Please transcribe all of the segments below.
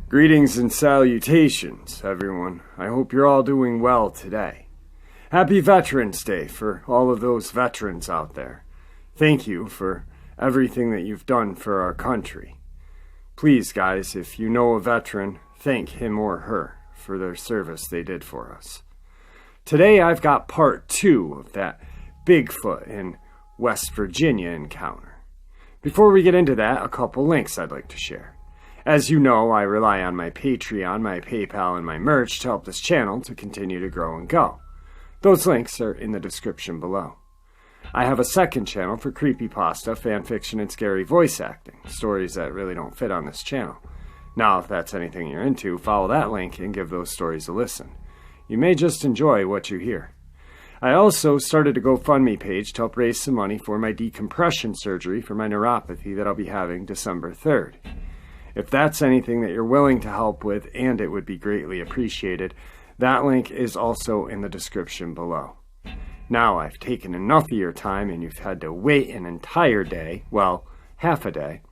Greetings and salutations, everyone. I hope you're all doing well today. Happy Veterans Day for all of those veterans out there. Thank you for everything that you've done for our country. Please, guys, if you know a veteran, thank him or her for their service they did for us. Today I've got part 2 of that Bigfoot in West Virginia encounter. Before we get into that, a couple links I'd like to share. As you know, I rely on my Patreon, my PayPal, and my merch to help this channel to continue to grow and go. Those links are in the description below. I have a second channel for creepypasta, fanfiction, and scary voice acting, stories that really don't fit on this channel. Now, if that's anything you're into, follow that link and give those stories a listen. You may just enjoy what you hear. I also started a GoFundMe page to help raise some money for my decompression surgery for my neuropathy that I'll be having December 3rd. If that's anything that you're willing to help with, and it would be greatly appreciated, that link is also in the description below. Now I've taken enough of your time and you've had to wait an entire day, well, half a day.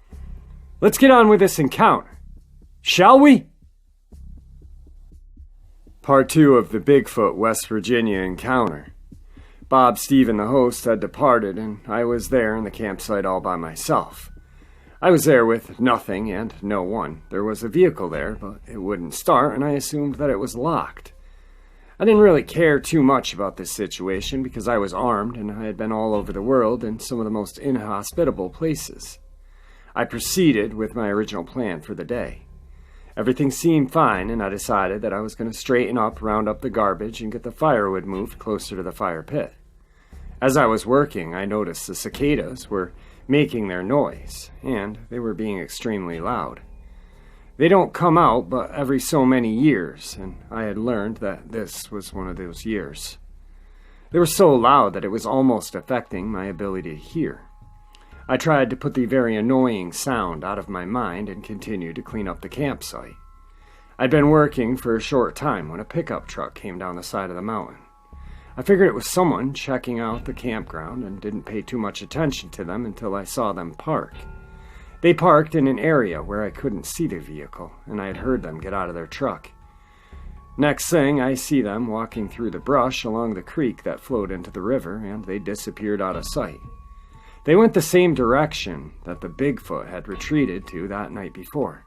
Let's get on with this encounter, shall we? Part 2 of the Bigfoot, West Virginia encounter. Bob, Steve, and the host had departed, and I was there in the campsite all by myself. I was there with nothing and no one. There was a vehicle there, but it wouldn't start, and I assumed that it was locked. I didn't really care too much about this situation because I was armed and I had been all over the world in some of the most inhospitable places. I proceeded with my original plan for the day. Everything seemed fine, and I decided that I was going to straighten up, round up the garbage, and get the firewood moved closer to the fire pit. As I was working, I noticed the cicadas were making their noise, and they were being extremely loud. They don't come out but every so many years, and I had learned that this was one of those years. They were so loud that it was almost affecting my ability to hear. I tried to put the very annoying sound out of my mind and continued to clean up the campsite. I'd been working for a short time when a pickup truck came down the side of the mountain. I figured it was someone checking out the campground and didn't pay too much attention to them until I saw them park. They parked in an area where I couldn't see the vehicle, and I had heard them get out of their truck. Next thing, I see them walking through the brush along the creek that flowed into the river, and they disappeared out of sight. They went the same direction that the Bigfoot had retreated to that night before.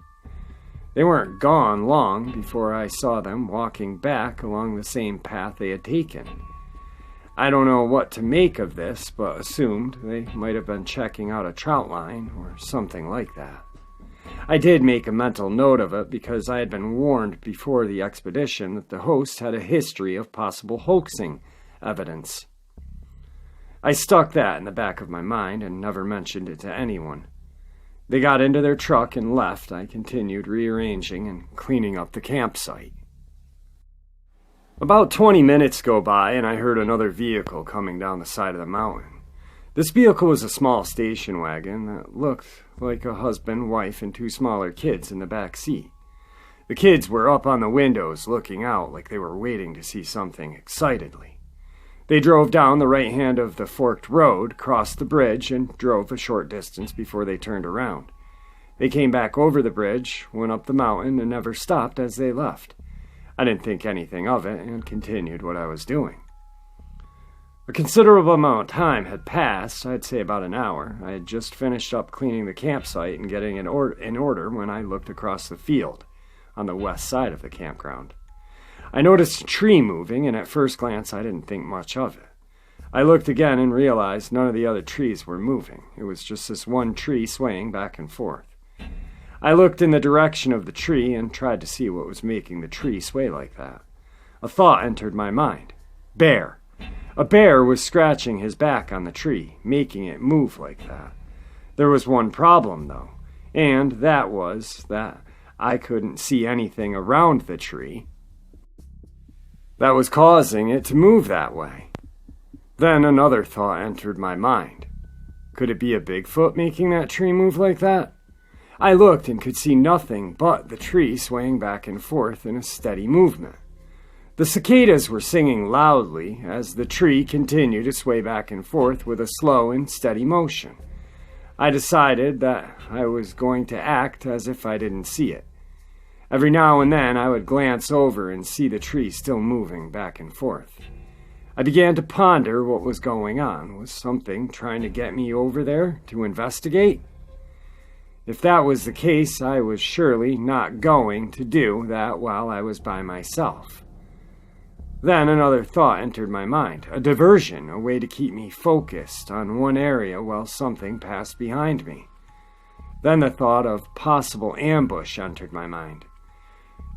They weren't gone long before I saw them walking back along the same path they had taken. I don't know what to make of this, but assumed they might have been checking out a trout line or something like that. I did make a mental note of it because I had been warned before the expedition that the host had a history of possible hoaxing evidence. I stuck that in the back of my mind and never mentioned it to anyone. They got into their truck and left. I continued rearranging and cleaning up the campsite. About 20 minutes go by and I heard another vehicle coming down the side of the mountain. This vehicle was a small station wagon that looked like a husband, wife, and 2 smaller kids in the back seat. The kids were up on the windows looking out like they were waiting to see something excitedly. They drove down the right hand of the forked road, crossed the bridge, and drove a short distance before they turned around. They came back over the bridge, went up the mountain, and never stopped as they left. I didn't think anything of it and continued what I was doing. A considerable amount of time had passed, I'd say about an hour. I had just finished up cleaning the campsite and getting it in order when I looked across the field on the west side of the campground. I noticed a tree moving, and at first glance I didn't think much of it. I looked again and realized none of the other trees were moving. It was just this one tree swaying back and forth. I looked in the direction of the tree and tried to see what was making the tree sway like that. A thought entered my mind. Bear. A bear was scratching his back on the tree, making it move like that. There was one problem, though, and that was that I couldn't see anything around the tree that was causing it to move that way. Then another thought entered my mind. Could it be a Bigfoot making that tree move like that? I looked and could see nothing but the tree swaying back and forth in a steady movement. The cicadas were singing loudly as the tree continued to sway back and forth with a slow and steady motion. I decided that I was going to act as if I didn't see it. Every now and then I would glance over and see the tree still moving back and forth. I began to ponder what was going on. Was something trying to get me over there to investigate? If that was the case, I was surely not going to do that while I was by myself. Then another thought entered my mind, a diversion, a way to keep me focused on one area while something passed behind me. Then the thought of possible ambush entered my mind.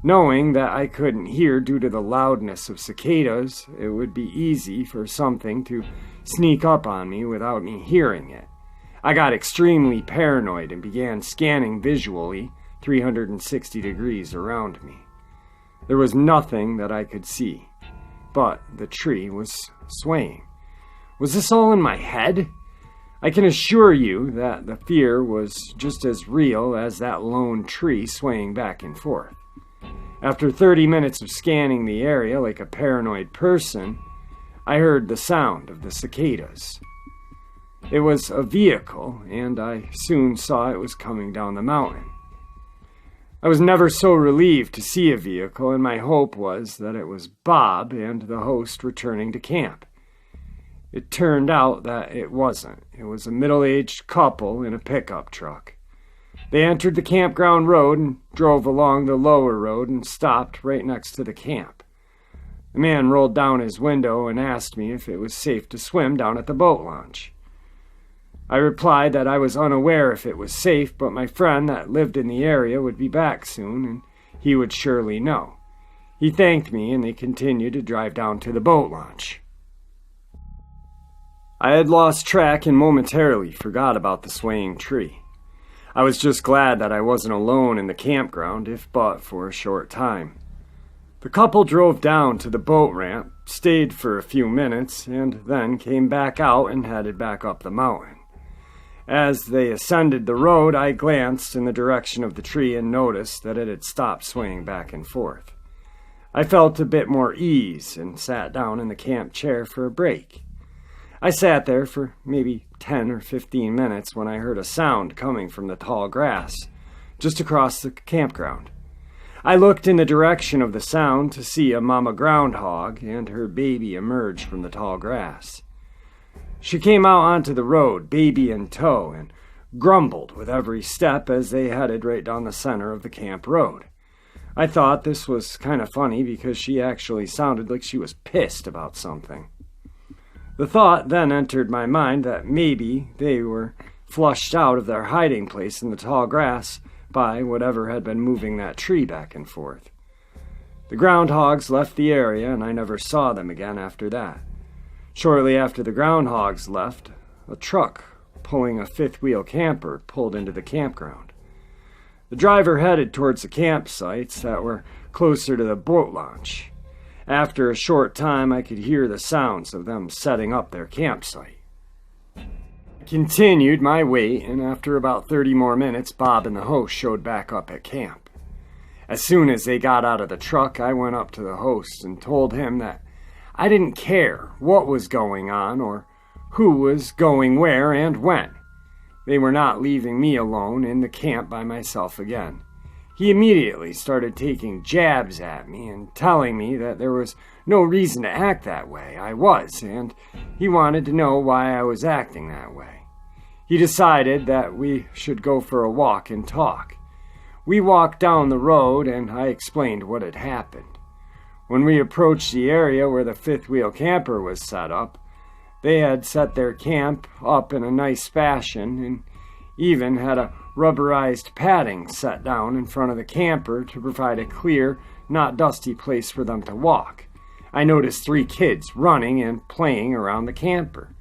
Knowing that I couldn't hear due to the loudness of cicadas, it would be easy for something to sneak up on me without me hearing it. I got extremely paranoid and began scanning visually 360 degrees around me. There was nothing that I could see, but the tree was swaying. Was this all in my head? I can assure you that the fear was just as real as that lone tree swaying back and forth. After 30 minutes of scanning the area like a paranoid person, I heard the sound of the cicadas. It was a vehicle, and I soon saw it was coming down the mountain. I was never so relieved to see a vehicle, and my hope was that it was Bob and the host returning to camp. It turned out that it wasn't. It was a middle-aged couple in a pickup truck. They entered the campground road and drove along the lower road and stopped right next to the camp. The man rolled down his window and asked me if it was safe to swim down at the boat launch. I replied that I was unaware if it was safe, but my friend that lived in the area would be back soon, and he would surely know. He thanked me, and they continued to drive down to the boat launch. I had lost track and momentarily forgot about the swaying tree. I was just glad that I wasn't alone in the campground, if but for a short time. The couple drove down to the boat ramp, stayed for a few minutes, and then came back out and headed back up the mountain. As they ascended the road, I glanced in the direction of the tree and noticed that it had stopped swaying back and forth. I felt a bit more ease and sat down in the camp chair for a break. I sat there for maybe 10 or 15 minutes when I heard a sound coming from the tall grass just across the campground. I looked in the direction of the sound to see a mama groundhog and her baby emerge from the tall grass. She came out onto the road, baby in tow, and grumbled with every step as they headed right down the center of the camp road. I thought this was kind of funny because she actually sounded like she was pissed about something. The thought then entered my mind that maybe they were flushed out of their hiding place in the tall grass by whatever had been moving that tree back and forth. The groundhogs left the area, and I never saw them again after that. Shortly after the groundhogs left, a truck pulling a fifth-wheel camper pulled into the campground. The driver headed towards the campsites that were closer to the boat launch. After a short time, I could hear the sounds of them setting up their campsite. I continued my wait, and after about 30 more minutes, Bob and the host showed back up at camp. As soon as they got out of the truck, I went up to the host and told him that I didn't care what was going on or who was going where and when. They were not leaving me alone in the camp by myself again. He immediately started taking jabs at me and telling me that there was no reason to act that way. I was, and he wanted to know why I was acting that way. He decided that we should go for a walk and talk. We walked down the road, and I explained what had happened. When we approached the area where the fifth-wheel camper was set up, they had set their camp up in a nice fashion and even had a rubberized padding set down in front of the camper to provide a clear, not dusty place for them to walk. I noticed 3 kids running and playing around the camper.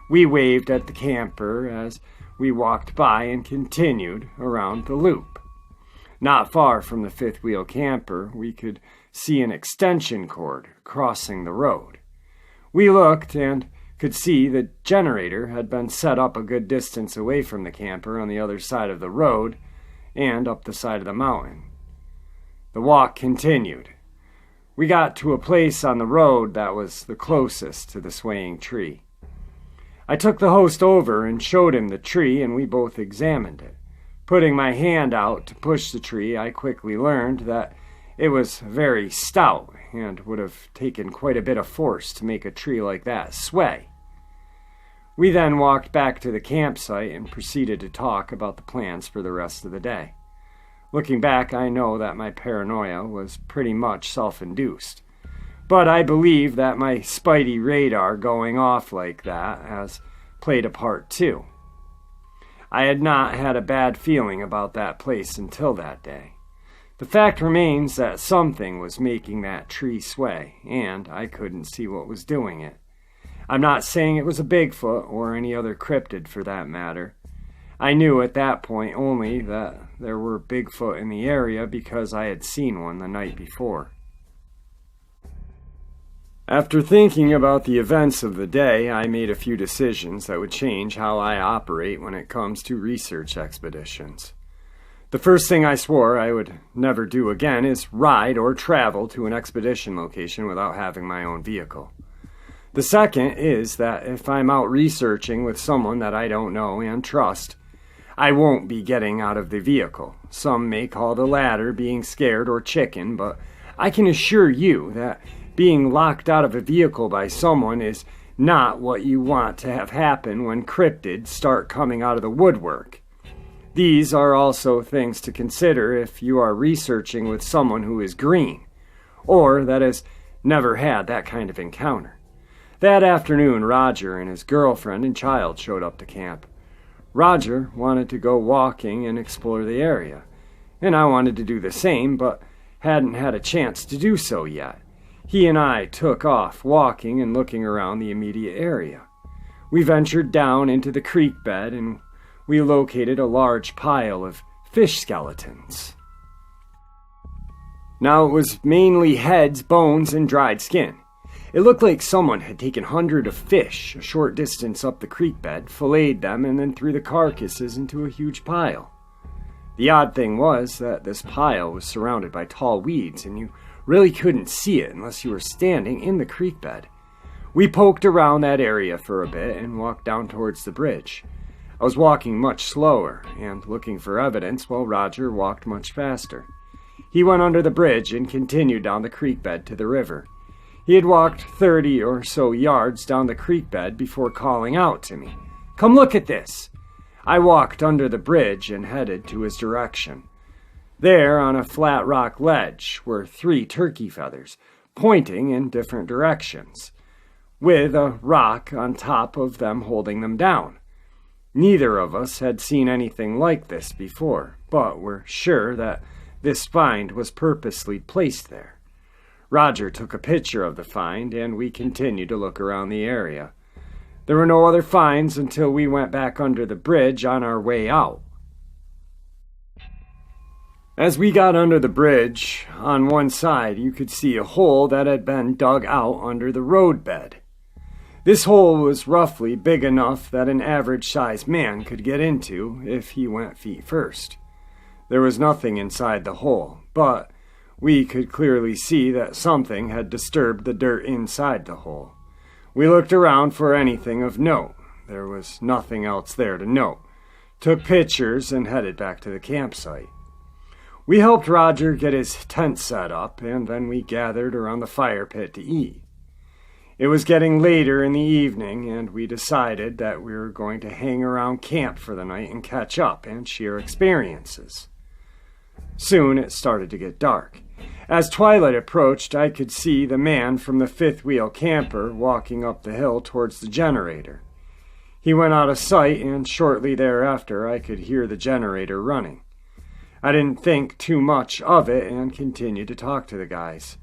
We waved at the camper as we walked by and continued around the loop. Not far from the fifth-wheel camper, we could see an extension cord crossing the road. We looked and could see the generator had been set up a good distance away from the camper on the other side of the road and up the side of the mountain. The walk continued. We got to a place on the road that was the closest to the swaying tree. I took the host over and showed him the tree, and we both examined it. Putting my hand out to push the tree, I quickly learned that it was very stout and would have taken quite a bit of force to make a tree like that sway. We then walked back to the campsite and proceeded to talk about the plans for the rest of the day. Looking back, I know that my paranoia was pretty much self-induced. But I believe that my spidey radar going off like that has played a part too. I had not had a bad feeling about that place until that day. The fact remains that something was making that tree sway, and I couldn't see what was doing it. I'm not saying it was a Bigfoot or any other cryptid for that matter. I knew at that point only that there were Bigfoot in the area because I had seen one the night before. After thinking about the events of the day, I made a few decisions that would change how I operate when it comes to research expeditions. The first thing I swore I would never do again is ride or travel to an expedition location without having my own vehicle. The second is that if I'm out researching with someone that I don't know and trust, I won't be getting out of the vehicle. Some may call the latter being scared or chicken, but I can assure you that being locked out of a vehicle by someone is not what you want to have happen when cryptids start coming out of the woodwork. These are also things to consider if you are researching with someone who is green, or that has never had that kind of encounter. That afternoon, Roger and his girlfriend and child showed up to camp. Roger wanted to go walking and explore the area, and I wanted to do the same, but hadn't had a chance to do so yet. He and I took off walking and looking around the immediate area. We ventured down into the creek bed and we located a large pile of fish skeletons. Now it was mainly heads, bones, and dried skin. It looked like someone had taken hundreds of fish a short distance up the creek bed, filleted them, and then threw the carcasses into a huge pile. The odd thing was that this pile was surrounded by tall weeds, and you really couldn't see it unless you were standing in the creek bed. We poked around that area for a bit and walked down towards the bridge. I was walking much slower and looking for evidence while Roger walked much faster. He went under the bridge and continued down the creek bed to the river. He had walked 30 or so yards down the creek bed before calling out to me, "Come look at this!" I walked under the bridge and headed to his direction. There, on a flat rock ledge, were 3 turkey feathers, pointing in different directions, with a rock on top of them holding them down. Neither of us had seen anything like this before, but were sure that this find was purposely placed there. Roger took a picture of the find, and we continued to look around the area. There were no other finds until we went back under the bridge on our way out. As we got under the bridge, on one side you could see a hole that had been dug out under the roadbed. This hole was roughly big enough that an average-sized man could get into if he went feet first. There was nothing inside the hole, but we could clearly see that something had disturbed the dirt inside the hole. We looked around for anything of note. There was nothing else there to note. Took pictures and headed back to the campsite. We helped Roger get his tent set up, and then we gathered around the fire pit to eat. It was getting later in the evening, and we decided that we were going to hang around camp for the night and catch up and share experiences. Soon it started to get dark. As twilight approached, I could see the man from the fifth-wheel camper walking up the hill towards the generator. He went out of sight, and shortly thereafter I could hear the generator running. I didn't think too much of it and continued to talk to the guys.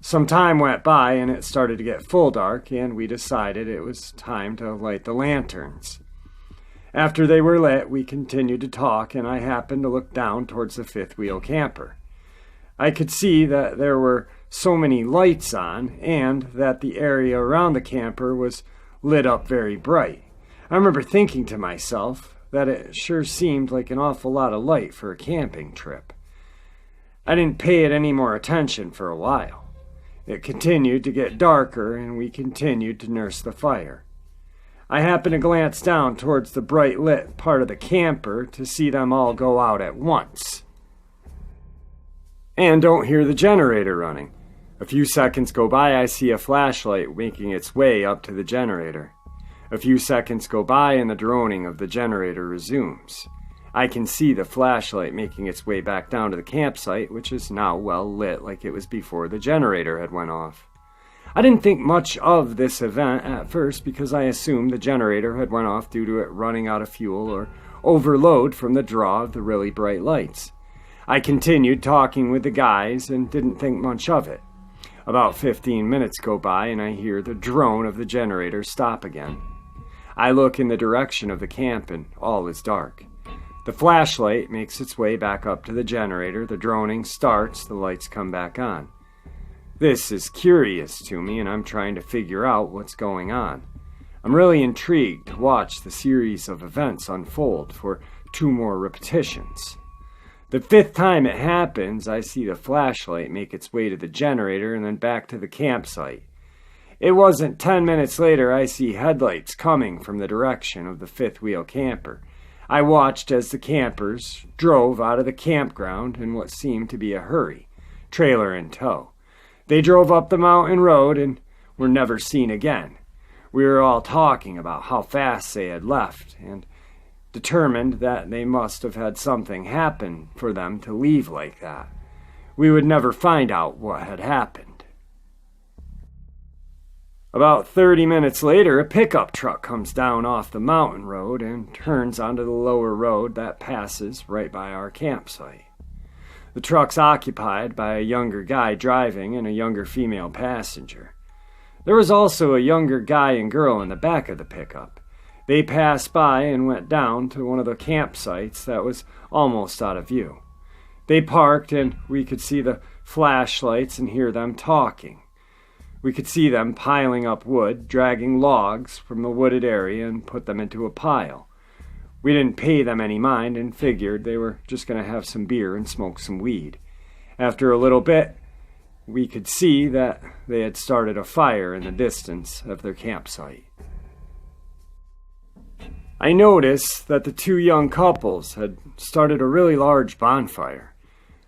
Some time went by and it started to get full dark, and we decided it was time to light the lanterns. After they were lit, we continued to talk, and I happened to look down towards the fifth-wheel camper. I could see that there were so many lights on, and that the area around the camper was lit up very bright. I remember thinking to myself that it sure seemed like an awful lot of light for a camping trip. I didn't pay it any more attention for a while. It continued to get darker, and we continued to nurse the fire. I happened to glance down towards the bright lit part of the camper to see them all go out at once. And don't hear the generator running. A few seconds go by, I see a flashlight making its way up to the generator. A few seconds go by and the droning of the generator resumes. I can see the flashlight making its way back down to the campsite, which is now well lit like it was before the generator had went off. I didn't think much of this event at first because I assumed the generator had went off due to it running out of fuel or overload from the draw of the really bright lights. I continued talking with the guys and didn't think much of it. About 15 minutes go by and I hear the drone of the generator stop again. I look in the direction of the camp and all is dark. The flashlight makes its way back up to the generator, the droning starts, the lights come back on. This is curious to me and I'm trying to figure out what's going on. I'm really intrigued to watch the series of events unfold for 2 more repetitions. The 5th time it happens, I see the flashlight make its way to the generator and then back to the campsite. It wasn't 10 minutes later I see headlights coming from the direction of the 5th wheel camper. I watched as the campers drove out of the campground in what seemed to be a hurry, trailer in tow. They drove up the mountain road and were never seen again. We were all talking about how fast they had left and determined that they must have had something happen for them to leave like that. We would never find out what had happened. About 30 minutes later, a pickup truck comes down off the mountain road and turns onto the lower road that passes right by our campsite. The truck's occupied by a younger guy driving and a younger female passenger. There was also a younger guy and girl in the back of the pickup. They passed by and went down to one of the campsites that was almost out of view. They parked and we could see the flashlights and hear them talking. We could see them piling up wood, dragging logs from the wooded area and put them into a pile. We didn't pay them any mind and figured they were just going to have some beer and smoke some weed. After a little bit, we could see that they had started a fire in the distance of their campsite. I noticed that the 2 young couples had started a really large bonfire.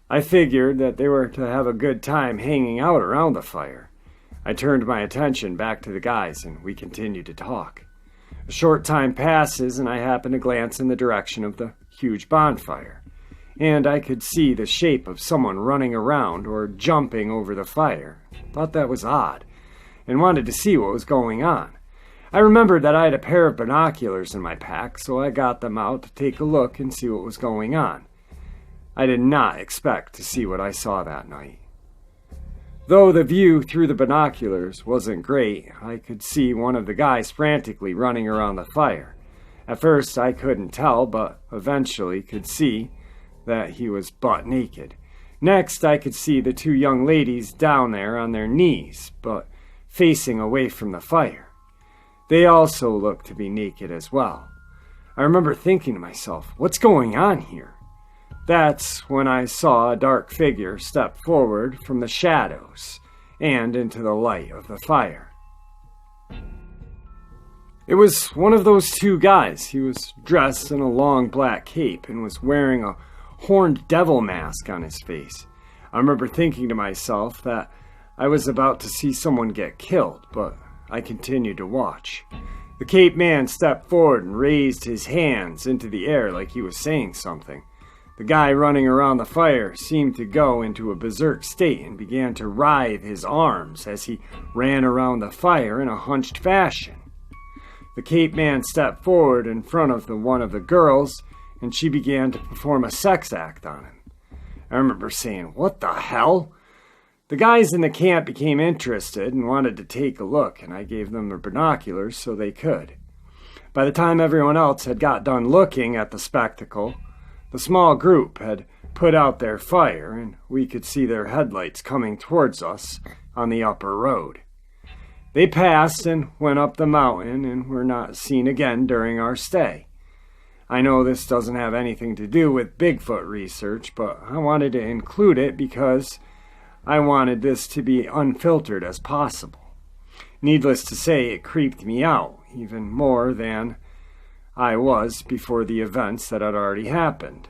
I figured that they were to have a good time hanging out around the fire. I turned my attention back to the guys and we continued to talk. A short time passes and I happen to glance in the direction of the huge bonfire, and I could see the shape of someone running around or jumping over the fire. Thought that was odd, and wanted to see what was going on. I remembered that I had a pair of binoculars in my pack, so I got them out to take a look and see what was going on. I did not expect to see what I saw that night. Though the view through the binoculars wasn't great, I could see one of the guys frantically running around the fire. At first I couldn't tell, but eventually could see that he was butt naked. Next I could see the 2 young ladies down there on their knees, but facing away from the fire. They also looked to be naked as well. I remember thinking to myself, what's going on here? That's when I saw a dark figure step forward from the shadows and into the light of the fire. It was one of those 2 guys. He was dressed in a long black cape and was wearing a horned devil mask on his face. I remember thinking to myself that I was about to see someone get killed, but I continued to watch. The cape man stepped forward and raised his hands into the air like he was saying something. The guy running around the fire seemed to go into a berserk state and began to writhe his arms as he ran around the fire in a hunched fashion. The cape man stepped forward in front of one of the girls, and she began to perform a sex act on him. I remember saying, "What the hell?" The guys in the camp became interested and wanted to take a look, and I gave them their binoculars so they could. By the time everyone else had got done looking at the spectacle, the small group had put out their fire, and we could see their headlights coming towards us on the upper road. They passed and went up the mountain and were not seen again during our stay. I know this doesn't have anything to do with Bigfoot research, but I wanted to include it because I wanted this to be unfiltered as possible. Needless to say, it creeped me out, even more than I was before the events that had already happened.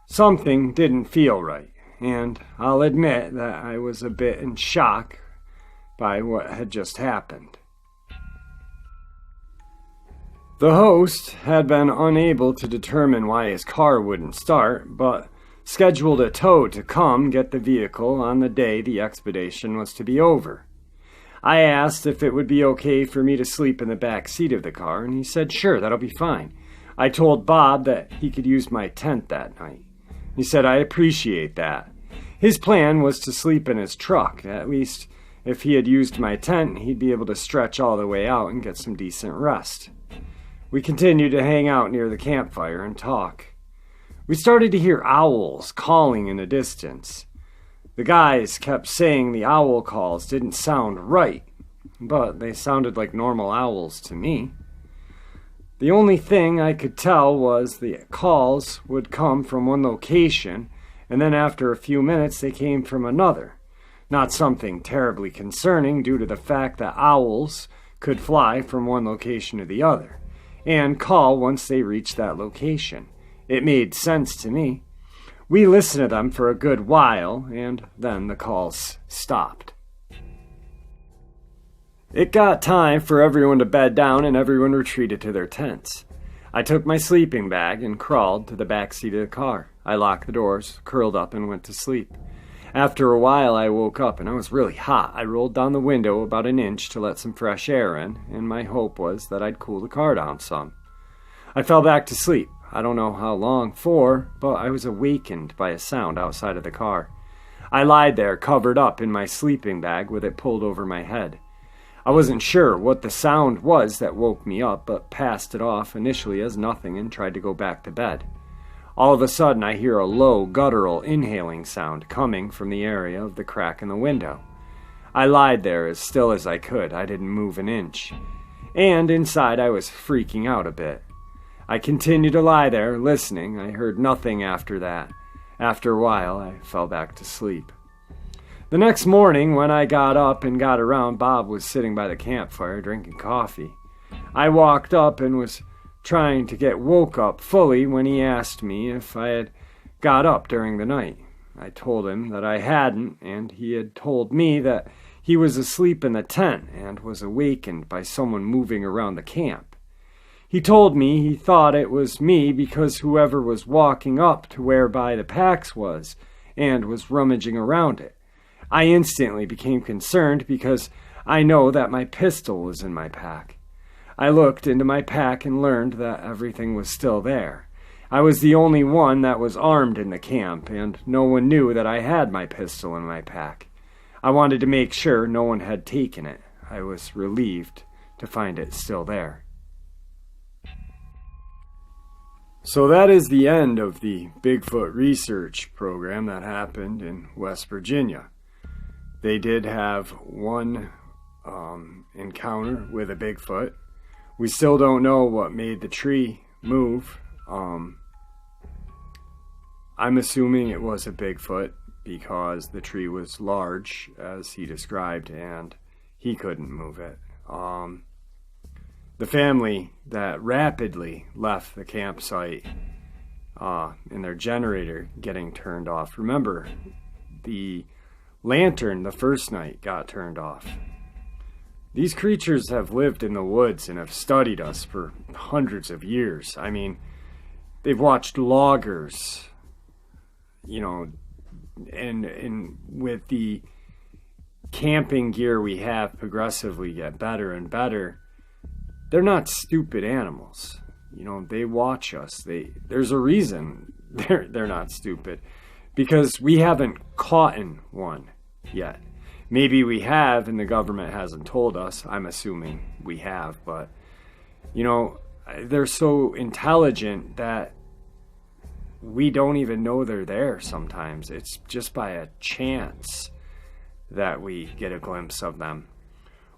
Something didn't feel right, and I'll admit that I was a bit in shock by what had just happened. The host had been unable to determine why his car wouldn't start, but scheduled a tow to come get the vehicle on the day the expedition was to be over. I asked if it would be okay for me to sleep in the back seat of the car, and he said, sure, that'll be fine. I told Bob that he could use my tent that night. He said, I appreciate that. His plan was to sleep in his truck. At least, if he had used my tent, he'd be able to stretch all the way out and get some decent rest. We continued to hang out near the campfire and talk. We started to hear owls calling in the distance. The guys kept saying the owl calls didn't sound right, but they sounded like normal owls to me. The only thing I could tell was the calls would come from one location, and then after a few minutes they came from another. Not something terribly concerning due to the fact that owls could fly from one location to the other, and call once they reached that location. It made sense to me. We listened to them for a good while, and then the calls stopped. It got time for everyone to bed down, and everyone retreated to their tents. I took my sleeping bag and crawled to the back seat of the car. I locked the doors, curled up, and went to sleep. After a while, I woke up, and I was really hot. I rolled down the window about an inch to let some fresh air in, and my hope was that I'd cool the car down some. I fell back to sleep. I don't know how long for, but I was awakened by a sound outside of the car. I lied there, covered up in my sleeping bag with it pulled over my head. I wasn't sure what the sound was that woke me up, but passed it off initially as nothing and tried to go back to bed. All of a sudden, I hear a low, guttural inhaling sound coming from the area of the crack in the window. I lied there as still as I could. I didn't move an inch. And inside, I was freaking out a bit. I continued to lie there, listening. I heard nothing after that. After a while, I fell back to sleep. The next morning, when I got up and got around, Bob was sitting by the campfire drinking coffee. I walked up and was trying to get woke up fully when he asked me if I had got up during the night. I told him that I hadn't, and he had told me that he was asleep in the tent and was awakened by someone moving around the camp. He told me he thought it was me because whoever was walking up to whereby the packs was and was rummaging around it. I instantly became concerned because I know that my pistol was in my pack. I looked into my pack and learned that everything was still there. I was the only one that was armed in the camp, and no one knew that I had my pistol in my pack. I wanted to make sure no one had taken it. I was relieved to find it still there. So that is the end of the Bigfoot research program that happened in West Virginia. They did have one encounter with a Bigfoot. We still don't know what made the tree move. I'm assuming it was a Bigfoot because the tree was large, as he described, and he couldn't move it. The family that rapidly left the campsite and their generator getting turned off. Remember, the lantern the first night got turned off. These creatures have lived in the woods and have studied us for hundreds of years. I mean, they've watched loggers, and with the camping gear we have progressively get better and better, they're not stupid animals. They watch us. There's a reason they're not stupid. Because we haven't caught one yet. Maybe we have, and the government hasn't told us. I'm assuming we have, but, they're so intelligent that we don't even know they're there sometimes. It's just by a chance that we get a glimpse of them,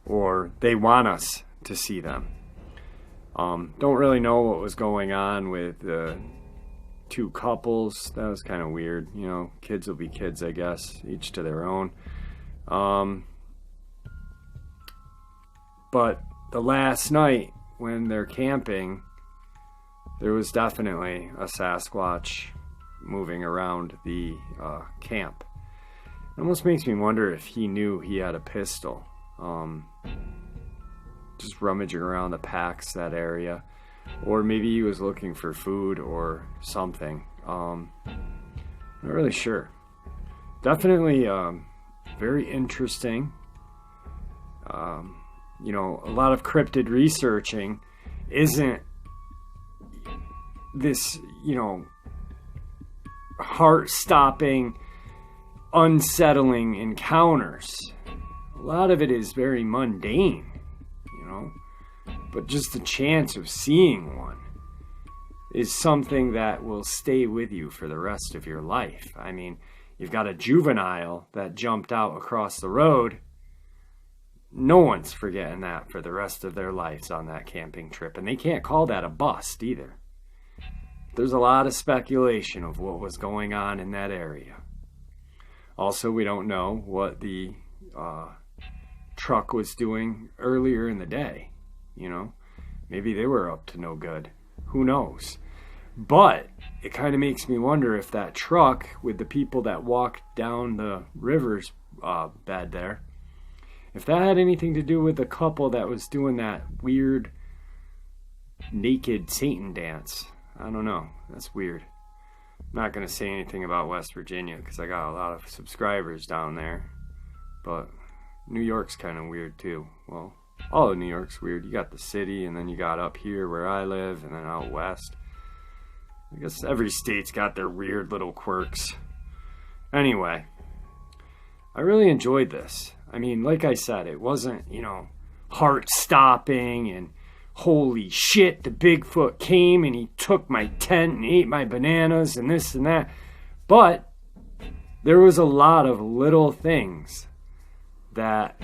or they want us to see them. Don't really know what was going on with the two couples. That was kind of weird. You know, kids will be kids, I guess, each to their own. But the last night when they're camping, there was definitely a Sasquatch moving around the camp. It almost makes me wonder if he knew he had a pistol. Just rummaging around the packs, that area. Or maybe he was looking for food or something. Not really sure. Definitely very interesting. You know, a lot of cryptid researching isn't this, you know, heart-stopping, unsettling encounters. A lot of it is very mundane, you know, but just the chance of seeing one is something that will stay with you for the rest of your life. I mean, you've got a juvenile that jumped out across the road. No one's forgetting that for the rest of their lives on that camping trip, and they can't call that a bust either. There's a lot of speculation of what was going on in that area. Also, we don't know what the truck was doing earlier in the day. You know, maybe they were up to no good. Who knows? But it kind of makes me wonder if that truck with the people that walked down the river's bed there, if that had anything to do with the couple that was doing that weird naked Satan dance. I don't know. That's weird. I'm not going to say anything about West Virginia because I got a lot of subscribers down there. But New York's kind of weird too. Well, all of New York's weird. You got the city, and then you got up here where I live, and then out west. I guess every state's got their weird little quirks. Anyway, I really enjoyed this. I mean, like I said, it wasn't, you know, heart-stopping and holy shit, the Bigfoot came and he took my tent and ate my bananas and this and that. But there was a lot of little things that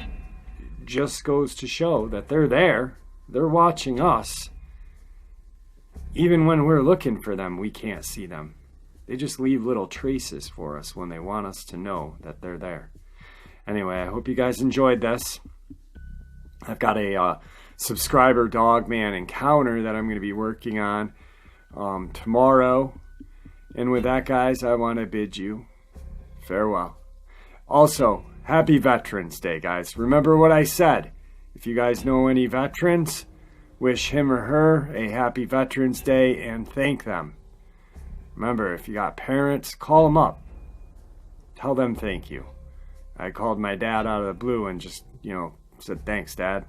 just goes to show that they're there. They're watching us. Even when we're looking for them, we can't see them. They just leave little traces for us when they want us to know that they're there. Anyway, I hope you guys enjoyed this. I've got a subscriber dogman encounter that I'm going to be working on tomorrow. And with that, guys, I want to bid you farewell. Also, happy Veterans Day, guys. Remember what I said. If you guys know any veterans, wish him or her a happy Veterans Day and thank them. Remember, if you got parents, call them up. Tell them thank you. I called my dad out of the blue and just, you know, said, thanks, Dad.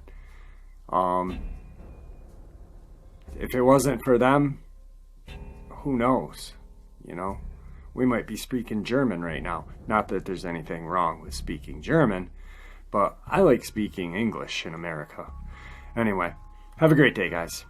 If it wasn't for them, who knows? You know, we might be speaking German right now. Not that there's anything wrong with speaking German, but I like speaking English in America. Anyway, have a great day, guys.